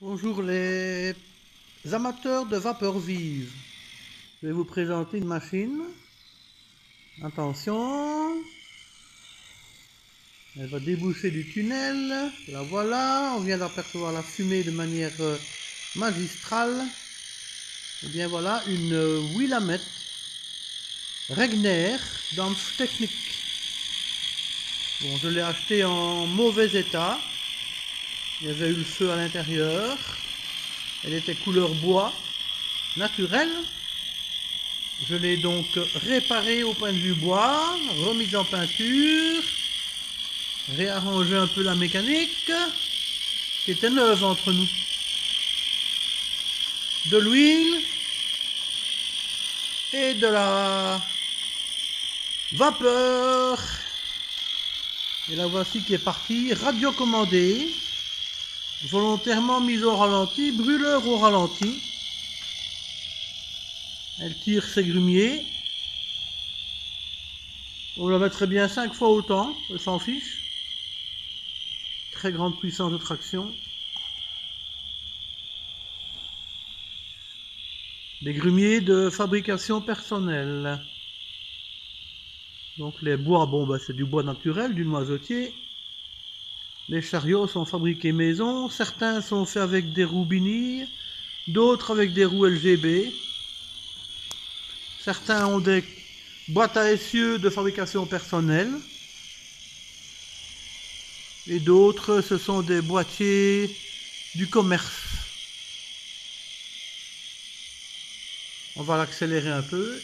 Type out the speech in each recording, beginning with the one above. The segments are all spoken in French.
Bonjour les amateurs de vapeur vive. Je vais vous présenter une machine. Attention, elle va déboucher du tunnel. La voilà, on vient d'apercevoir la fumée de manière magistrale. Et bien voilà une Willamette Regner Dampftechnik. Bon, je l'ai acheté en mauvais état. Il y avait eu le feu à l'intérieur. Elle était couleur bois, naturelle. Je l'ai donc réparé au point de vue bois, remise en peinture, réarrangé un peu la mécanique, qui était neuve entre nous. De l'huile et de la vapeur. Et la voici qui est partie, radiocommandée, volontairement mise au ralenti, brûleur au ralenti. Elle tire ses grumiers. On la mettrait bien 5 fois autant, elle s'en fiche. Très grande puissance de traction. Des grumiers de fabrication personnelle. Donc les bois, bon bah c'est du bois naturel, du noisetier. Les chariots sont fabriqués maison. Certains sont faits avec des roues Binille, d'autres avec des roues LGB. Certains ont des boîtes à essieux de fabrication personnelle. Et d'autres, ce sont des boîtiers du commerce. On va l'accélérer un peu.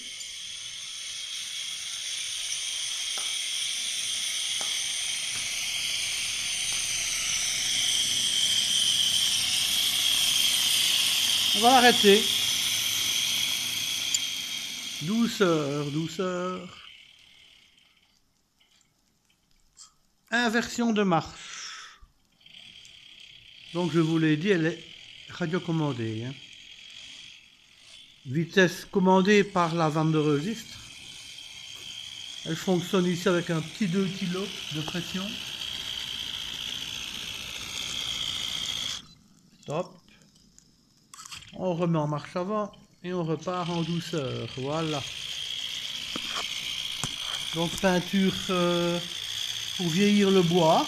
On va l'arrêter. Douceur, douceur. Inversion de marche. Donc je vous l'ai dit, elle est radiocommandée. Vitesse commandée par la vanne de registre. Elle fonctionne ici avec un petit 2 kg de pression. Stop. On remet en marche avant et on repart en douceur. Voilà. Donc peinture pour vieillir le bois.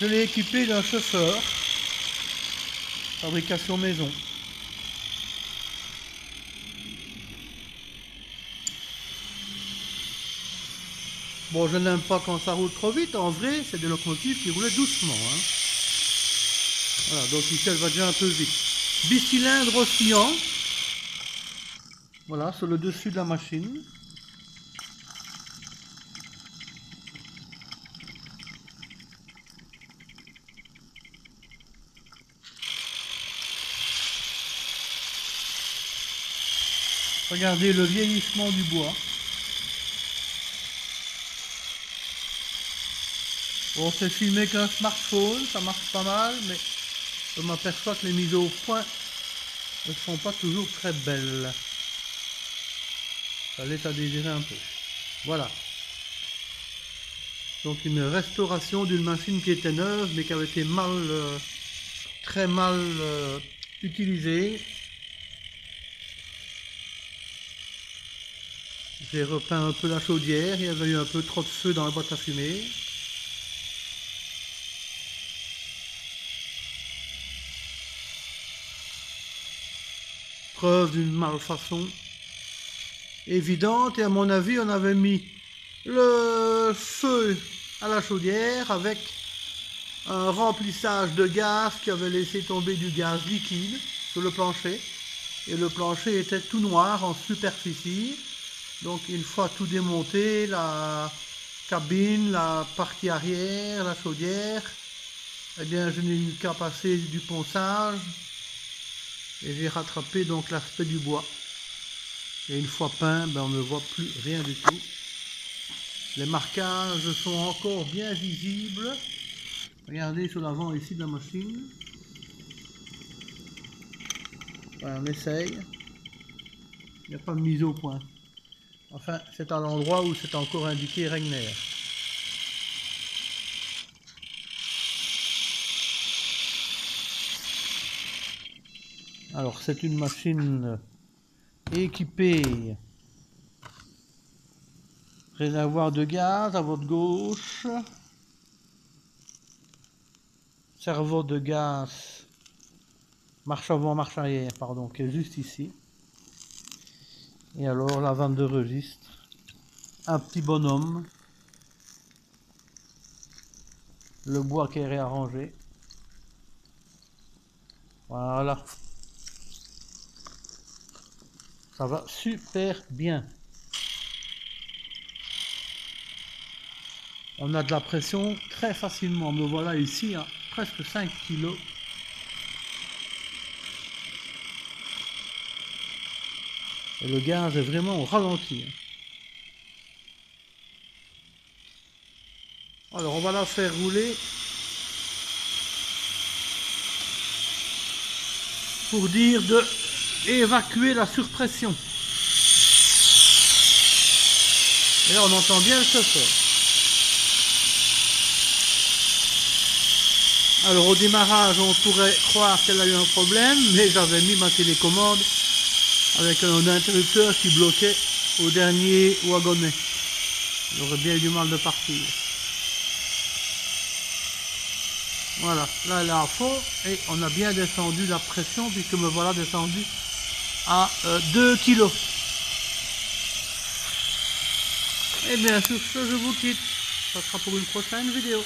Je l'ai équipé d'un chauffeur. Fabrication maison. Bon, je n'aime pas quand ça roule trop vite. En vrai, c'est des locomotives qui roulaient doucement. Voilà, donc ici, elle va déjà un peu vite. Bicylindre oscillant. Voilà, sur le dessus de la machine. Regardez le vieillissement du bois. Bon, c'est filmé qu'un smartphone, ça marche pas mal, mais je m'aperçois que les mises au point ne sont pas toujours très belles. Ça laisse à désirer un peu. Voilà. Donc une restauration d'une machine qui était neuve, mais qui avait été très mal utilisée. J'ai repeint un peu la chaudière, il y avait eu un peu trop de feu dans la boîte à fumer. Preuve d'une malfaçon évidente, et à mon avis on avait mis le feu à la chaudière avec un remplissage de gaz qui avait laissé tomber du gaz liquide sur le plancher, et le plancher était tout noir en superficie. Donc une fois tout démonté, la cabine, la partie arrière, la chaudière, eh bien je n'ai eu qu'à passer du ponçage et j'ai rattrapé donc l'aspect du bois. Et une fois peint, ben, on ne voit plus rien du tout. Les marquages sont encore bien visibles. Regardez sur l'avant ici de la machine. Voilà, on essaye. Il n'y a pas de mise au point. Enfin, c'est à l'endroit où c'est encore indiqué Regner. Alors, c'est une machine équipée. Réservoir de gaz à votre gauche. Serveur de gaz. Marche avant, marche arrière, pardon, qui est juste ici. Et alors, la vanne de registre. Un petit bonhomme. Le bois qui est réarrangé. Voilà. Ça va super bien. On a de la pression très facilement. Me voilà ici à presque 5 kg. Et le gaz est vraiment au ralenti. Alors on va la faire rouler pour dire de évacuer la surpression. Et là on entend bien le chauffeur. Alors au démarrage on pourrait croire qu'elle a eu un problème, mais j'avais mis ma télécommande avec un interrupteur qui bloquait au dernier wagonnet. J'aurais bien eu du mal de partir. Voilà, là elle est à fond et on a bien descendu la pression puisque me voilà descendu à 2 kg. Et bien sur ce je vous quitte, ça sera pour une prochaine vidéo.